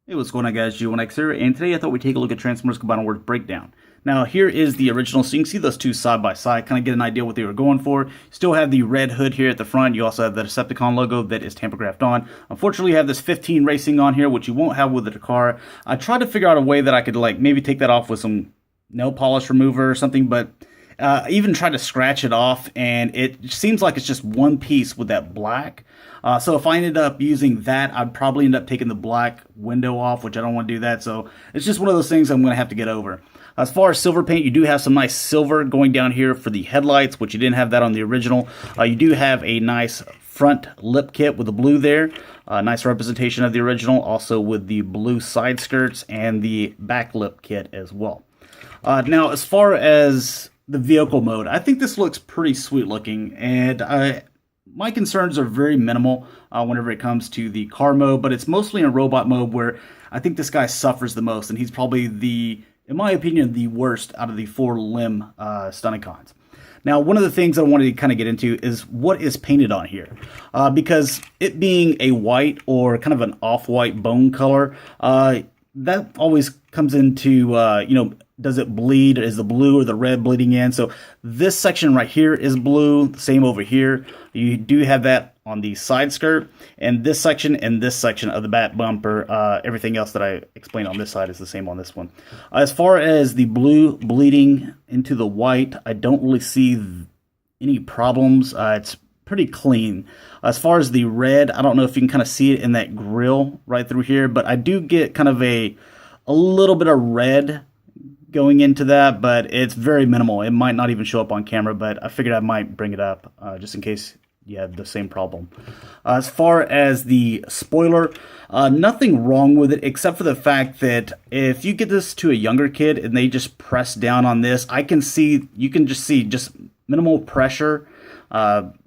Hey, what's going on, guys? G1X here, and today I thought we'd take a look at Transformers Combined Wars Breakdown. Now, here is the original, so you can see those two side by side, kind of get an idea what they were going for. Still have the red hood here at the front. You also have the Decepticon logo that is tamper-graphed on. Unfortunately, you have this 15 Racing on here, which you won't have with the car. I tried to figure out a way that I could, like, maybe take that off with some nail polish remover or something, but I even tried to scratch it off, and it seems like it's just one piece with that black. So if I ended up using that, I'd probably end up taking the black window off, which I don't want to do that. So it's just one of those things I'm going to have to get over. As far as silver paint, you do have some nice silver going down here for the headlights, which you didn't have that on the original. You do have a nice front lip kit with the blue there. Nice representation of the original, also with the blue side skirts and the back lip kit as well. Now, as far as the vehicle mode, I think this looks pretty sweet looking, and my concerns are very minimal whenever it comes to the car mode, but it's mostly in robot mode where I think this guy suffers the most, and he's probably in my opinion, the worst out of the four limb Stunticons. Now, one of the things I wanted to kind of get into is what is painted on here. Because it being a white or kind of an off-white bone color, that always comes into, does it bleed? Is the blue or the red bleeding in? So this section right here is blue, same over here. You do have that on the side skirt, and this section of the back bumper, everything else that I explained on this side is the same on this one. As far as the blue bleeding into the white, I don't really see any problems. It's pretty clean. As far as the red, I don't know if you can kind of see it in that grill right through here, but I do get kind of a little bit of red going into that, but it's very minimal. It might not even show up on camera, but I figured I might bring it up just in case you have the same problem. As far as the spoiler, nothing wrong with it except for the fact that if you get this to a younger kid and they just press down on this, you can just see minimal pressure.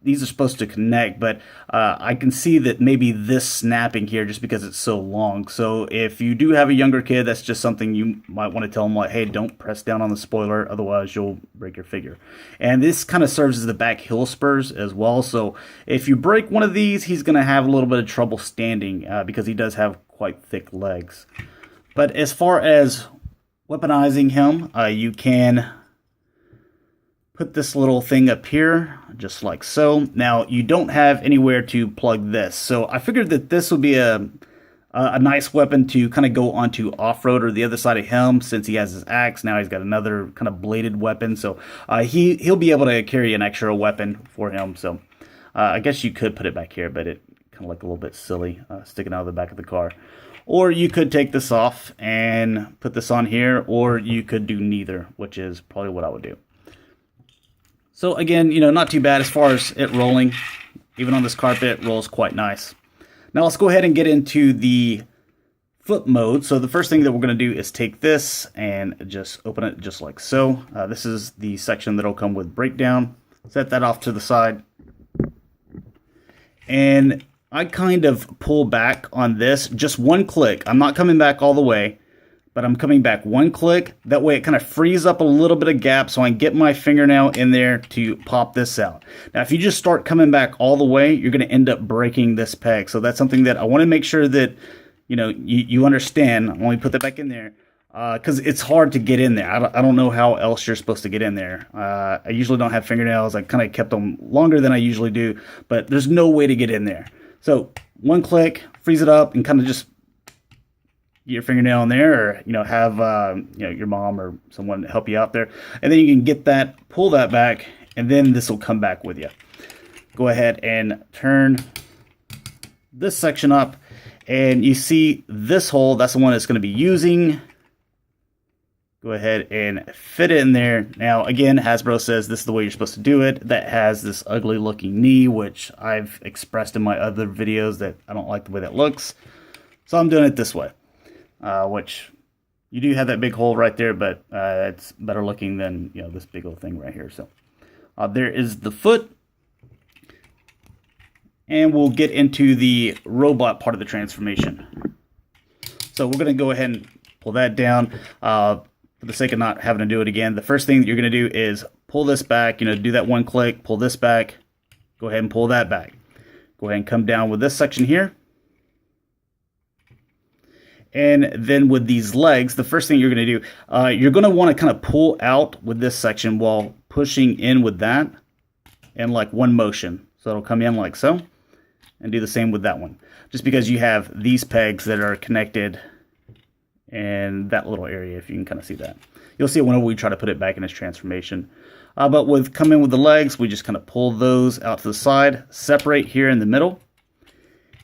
These are supposed to connect, but I can see that maybe this snapping here just because it's so long. So if you do have a younger kid, that's just something you might want to tell them, like, hey, don't press down on the spoiler, otherwise you'll break your figure. And this kind of serves as the back heel spurs as well. So if you break one of these, he's going to have a little bit of trouble standing because he does have quite thick legs. But as far as weaponizing him, you can put this little thing up here, just like so. Now, you don't have anywhere to plug this, so I figured that this would be a nice weapon to kind of go onto off-road or the other side of him, since he has his axe. Now he's got another kind of bladed weapon, so he'll be able to carry an extra weapon for him. So I guess you could put it back here, but it kind of look a little bit silly sticking out of the back of the car. Or you could take this off and put this on here, or you could do neither, which is probably what I would do. So again, not too bad as far as it rolling. Even on this carpet, it rolls quite nice. Now let's go ahead and get into the foot mode. So the first thing that we're going to do is take this and just open it just like so. This is the section that will come with breakdown. Set that off to the side. And I kind of pull back on this, just one click. I'm not coming back all the way, but I'm coming back one click. That way it kind of frees up a little bit of gap so I can get my fingernail in there to pop this out. Now, if you just start coming back all the way, you're going to end up breaking this peg. So that's something that I want to make sure that, you understand. Let me put that back in there because it's hard to get in there. I don't know how else you're supposed to get in there. I usually don't have fingernails. I kind of kept them longer than I usually do, but there's no way to get in there. So one click, freeze it up, and kind of just your fingernail in there, or have your mom or someone help you out there, and then you can get that, pull that back, and then this will come back with you. Go ahead and turn this section up, and you see this hole, that's the one that's going to be using. Go ahead and fit it in there. Now again, Hasbro says this is the way you're supposed to do it. That has this ugly looking knee, which I've expressed in my other videos that I don't like the way that looks, so I'm doing it this way. Which you do have that big hole right there, but it's better looking than this big old thing right here. So there is the foot, and we'll get into the robot part of the transformation. So we're going to go ahead and pull that down for the sake of not having to do it again. The first thing that you're going to do is pull this back. Do that one click, pull this back, go ahead and pull that back. Go ahead and come down with this section here. And then with these legs, the first thing you're going to do, you're going to want to kind of pull out with this section while pushing in with that in like one motion. So it'll come in like so, and do the same with that one. Just because you have these pegs that are connected in that little area, if you can kind of see that. You'll see it whenever we try to put it back in its transformation. But with coming with the legs, we just kind of pull those out to the side, separate here in the middle.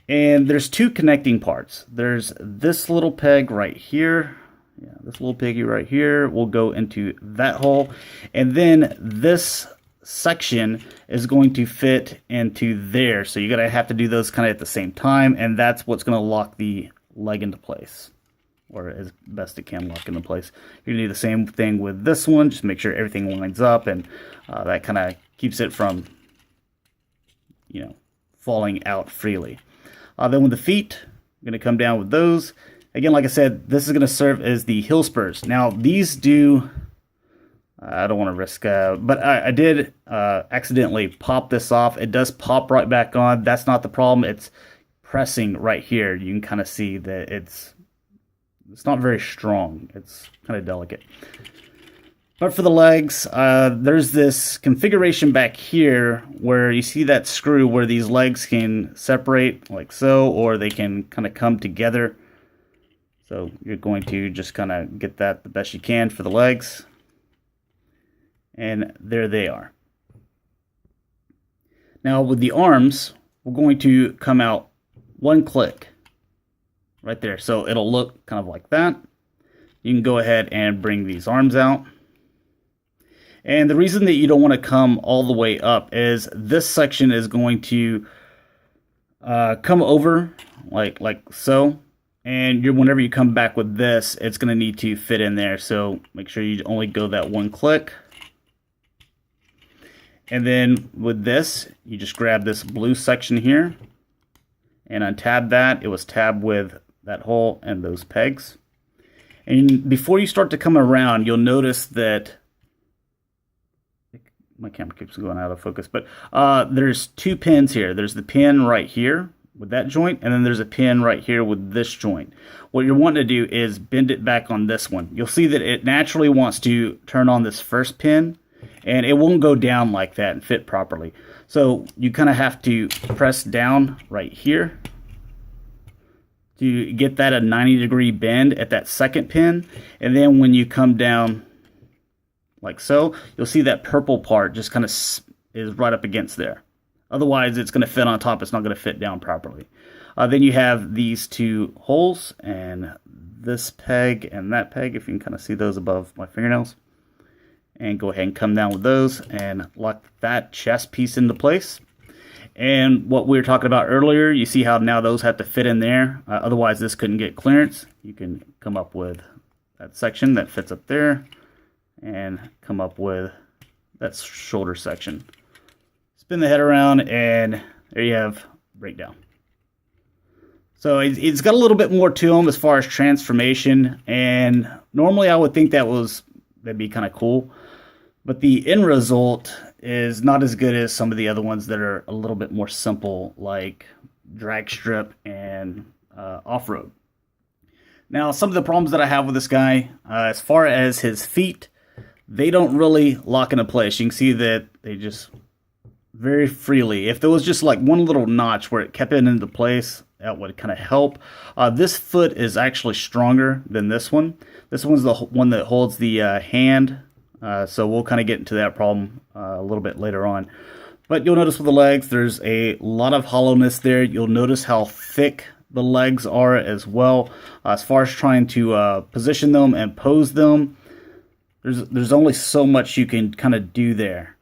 And there's two connecting parts. There's this little peg right here. Yeah, this little piggy right here will go into that hole. And then this section is going to fit into there. So you're going to have to do those kind of at the same time. And that's what's going to lock the leg into place, or as best it can lock into place. You're going to do the same thing with this one. Just make sure everything lines up, and that kind of keeps it from, falling out freely. Then with the feet, I'm going to come down with those. Again, like I said, this is going to serve as the heel spurs. Now, these do, I don't want to risk, but I did accidentally pop this off. It does pop right back on. That's not the problem. It's pressing right here. You can kind of see that it's not very strong. It's kind of delicate. But for the legs, there's this configuration back here where you see that screw where these legs can separate like so, or they can kind of come together. So you're going to just kind of get that the best you can for the legs. And there they are. Now with the arms, we're going to come out one click right there. So it'll look kind of like that. You can go ahead and bring these arms out. And the reason that you don't want to come all the way up is this section is going to come over like so. And whenever you come back with this, it's going to need to fit in there. So make sure you only go that one click. And then with this, you just grab this blue section here and untab that. It was tabbed with that hole and those pegs. And before you start to come around, you'll notice that my camera keeps going out of focus, but there's two pins here. There's the pin right here with that joint, and then there's a pin right here with this joint. What you're wanting to do is bend it back on this one. You'll see that it naturally wants to turn on this first pin, and it won't go down like that and fit properly. So you kind of have to press down right here to get that a 90-degree bend at that second pin, and then when you come down like so, you'll see that purple part just kind of is right up against there. Otherwise, it's going to fit on top. It's not going to fit down properly. Then you have these two holes and this peg and that peg, if you can kind of see those above my fingernails. And go ahead and come down with those and lock that chest piece into place. And what we were talking about earlier, you see how now those have to fit in there. Otherwise, this couldn't get clearance. You can come up with that section that fits up there, and come up with that shoulder section. Spin the head around, and there you have breakdown. So it's got a little bit more to them as far as transformation, and normally I would think that'd be kind of cool, but the end result is not as good as some of the other ones that are a little bit more simple, like drag strip and off-road. Now, some of the problems that I have with this guy, as far as his feet, they don't really lock into place. You can see that they just very freely. If there was just like one little notch where it kept it into place, that would kind of help. This foot is actually stronger than this one. This one's the one that holds the hand, so we'll kind of get into that problem a little bit later on. But you'll notice with the legs, there's a lot of hollowness there. You'll notice how thick the legs are as well. As far as trying to position them and pose them, there's only so much you can kind of do there.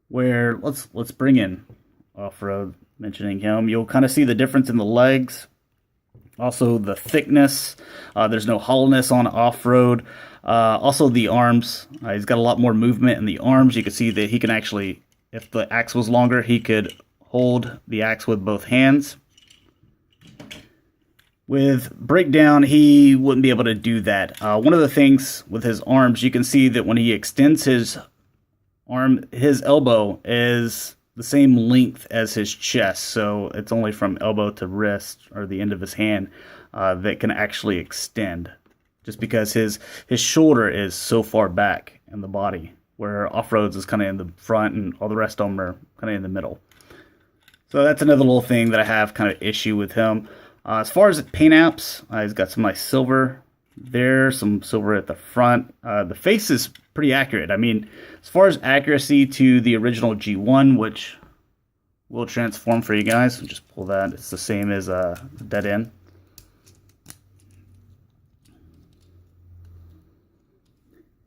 Where let's bring in off-road, mentioning him. You'll kind of see the difference in the legs, also the thickness. There's no hollowness on off-road. Also the arms, he's got a lot more movement in the arms. You can see that he can actually, if the axe was longer, he could hold the axe with both hands. With breakdown, he wouldn't be able to do that. One of the things with his arms, you can see that when he extends his arm, his elbow is the same length as his chest, so it's only from elbow to wrist, or the end of his hand, that can actually extend, just because his shoulder is so far back in the body, where Off-Road's is kind of in the front and all the rest of them are kind of in the middle. So that's another little thing that I have kind of issue with him. As far as paint apps, he's got some nice silver there, some silver at the front. The face is pretty accurate. I mean, as far as accuracy to the original G1, which will transform for you guys, just pull that. It's the same as the dead end.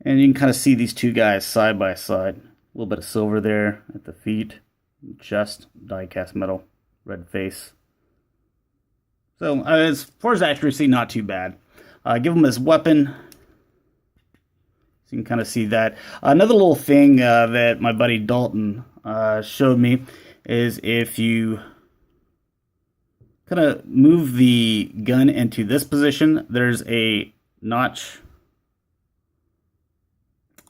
And you can kind of see these two guys side by side. A little bit of silver there at the feet, chest, die-cast metal, red face. So as far as accuracy, not too bad. Give him his weapon. So you can kind of see that. Another little thing that my buddy Dalton showed me is if you kind of move the gun into this position, there's a notch.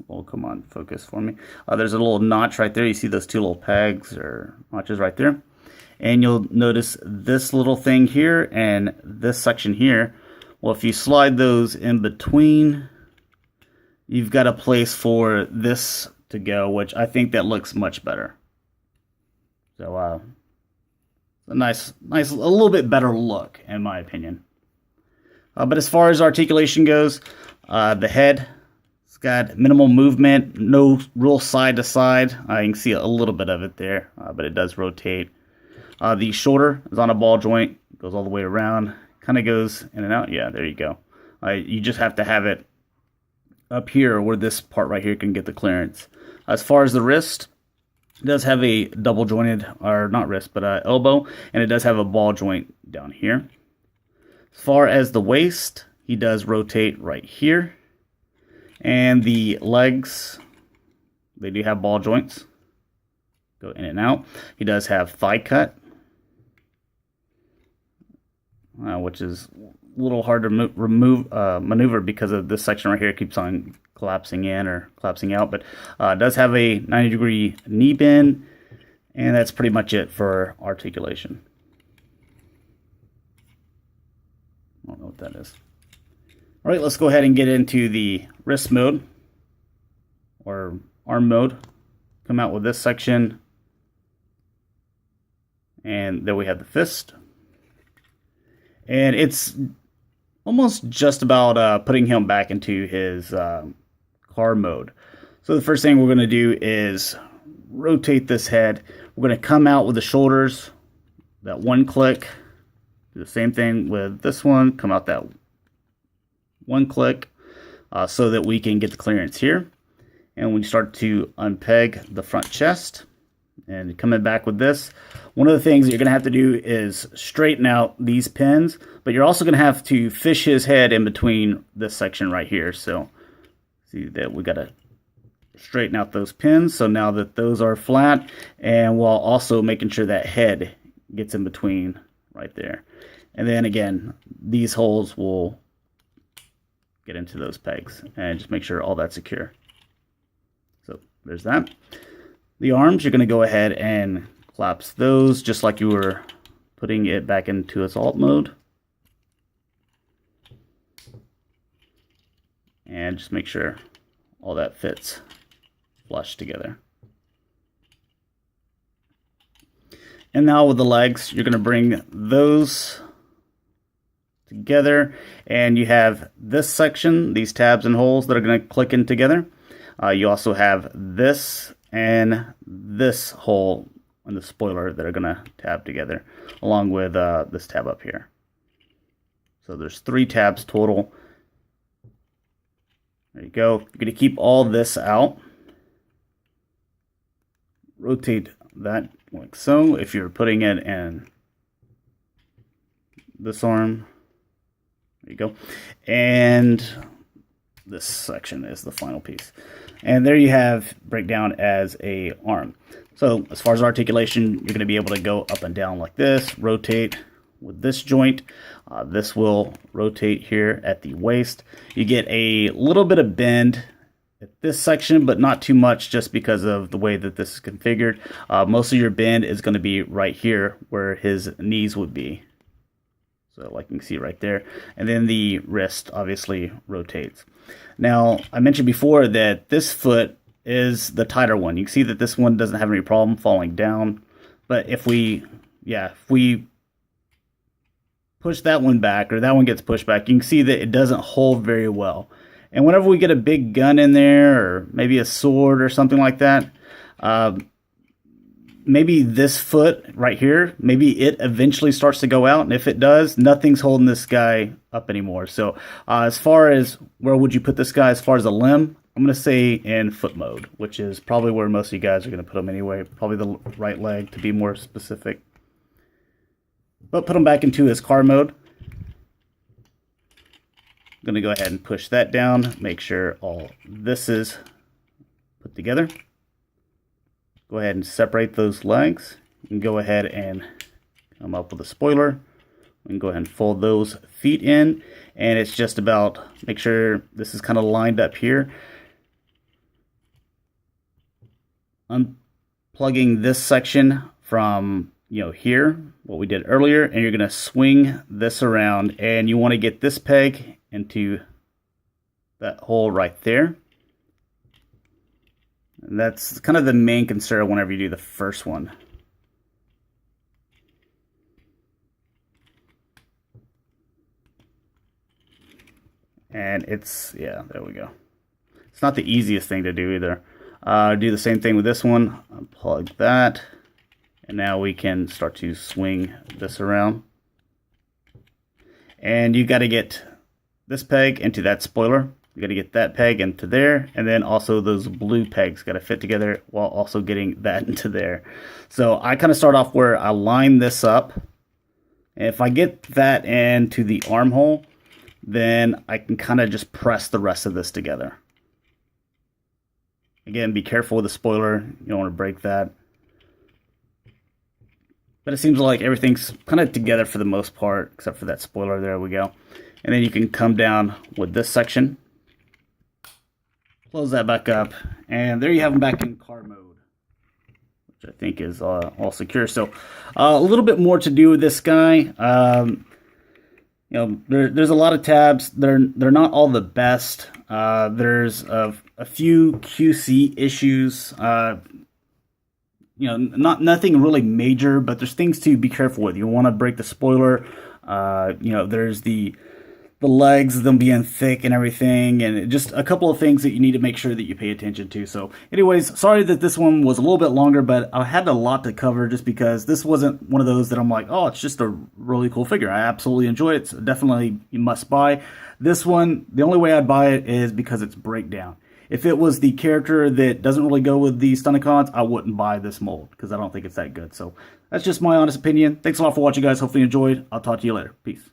Oh, come on, focus for me. There's a little notch right there. You see those two little pegs or notches right there. And you'll notice this little thing here and this section here. Well, if you slide those in between, you've got a place for this to go, which I think that looks much better. So, a nice, a little bit better look, in my opinion. But as far as articulation goes, the head, it's got minimal movement, no real side to side. You can see a little bit of it there, but it does rotate. The shoulder is on a ball joint, goes all the way around, kind of goes in and out. Yeah, there you go. You just have to have it up here where this part right here can get the clearance. As far as the wrist, it does have a double jointed, or not wrist, but elbow, and it does have a ball joint down here. As far as the waist, he does rotate right here. And the legs, they do have ball joints, go in and out. He does have thigh cut, which is a little hard to maneuver because of this section right here. It keeps on collapsing in or collapsing out, but it does have a 90-degree knee bend, and that's pretty much it for articulation. I don't know what that is. All right, let's go ahead and get into the wrist mode or arm mode. Come out with this section, and there we have the fist. And it's almost just about putting him back into his car mode. So the first thing we're going to do is rotate this head. We're going to come out with the shoulders, that one click. Do the same thing with this one, come out that one click, so that we can get the clearance here. And we start to unpeg the front chest and coming back with this. One of the things that you're going to have to do is straighten out these pins, but you're also going to have to fish his head in between this section right here. So see that we got to straighten out those pins. So now that those are flat, and while also making sure that head gets in between right there. And then again, these holes will get into those pegs, and just make sure all that's secure. So there's that. The arms, you're going to go ahead and collapse those just like you were putting it back into assault mode. And just make sure all that fits flush together. And now with the legs, you're going to bring those together, and you have this section, these tabs and holes that are going to click in together. You also have this and this hole and the spoiler that are going to tab together, along with this tab up here. So there's 3 tabs total. There you go. You're going to keep all this out. Rotate that like so. If you're putting it in this arm, there you go. And this section is the final piece. And there you have breakdown as a arm. So as far as articulation, you're going to be able to go up and down like this, rotate with this joint. This will rotate here at the waist. You get a little bit of bend at this section, but not too much just because of the way that this is configured. Most of your bend is going to be right here where his knees would be. So like you can see right there. And then the wrist obviously rotates. Now, I mentioned before that this foot is the tighter one. You can see that this one doesn't have any problem falling down. But if we push that one back, or that one gets pushed back, you can see that it doesn't hold very well. And whenever we get a big gun in there, or maybe a sword or something like that, maybe this foot right here, maybe it eventually starts to go out. And if it does, nothing's holding this guy up anymore. So as far as where would you put this guy as far as a limb, I'm going to say in foot mode, which is probably where most of you guys are going to put him anyway. Probably the right leg to be more specific. But put him back into his car mode. I'm going to go ahead and push that down. Make sure all this is put together. Go ahead and separate those legs. You can go ahead and come up with a spoiler. We can go ahead and fold those feet in. And it's just about, make sure this is kind of lined up here. Unplugging this section from here, what we did earlier, and you're going to swing this around, and you want to get this peg into that hole right there. And that's kind of the main concern whenever you do the first one. And it's, yeah, there we go. It's not the easiest thing to do either. Do the same thing with this one. Unplug that. And now we can start to swing this around. And you got to get this peg into that spoiler. You got to get that peg into there. And then also those blue pegs got to fit together while also getting that into there. So I kind of start off where I line this up. And if I get that into the armhole, then I can kind of just press the rest of this together. Again, be careful with the spoiler. You don't want to break that. But it seems like everything's kind of together for the most part, except for that spoiler. There we go. And then you can come down with this section. Close that back up. And there you have them back in car mode, which I think is all secure. So a little bit more to do with this guy. There's a lot of tabs. They're not all the best. There's a few QC issues. Nothing really major, but there's things to be careful with. You want to break the spoiler. There's the legs, them being thick and everything, and just a couple of things that you need to make sure that you pay attention to. So anyways, sorry that this one was a little bit longer, but I had a lot to cover just because this wasn't one of those that I'm like, oh, it's just a really cool figure. I absolutely enjoy it. It's definitely a must buy. This one, the only way I'd buy it is because it's breakdown. If it was the character that doesn't really go with the Stunticons, I wouldn't buy this mold because I don't think it's that good. So that's just my honest opinion. Thanks a lot for watching, guys. Hopefully you enjoyed. I'll talk to you later. Peace.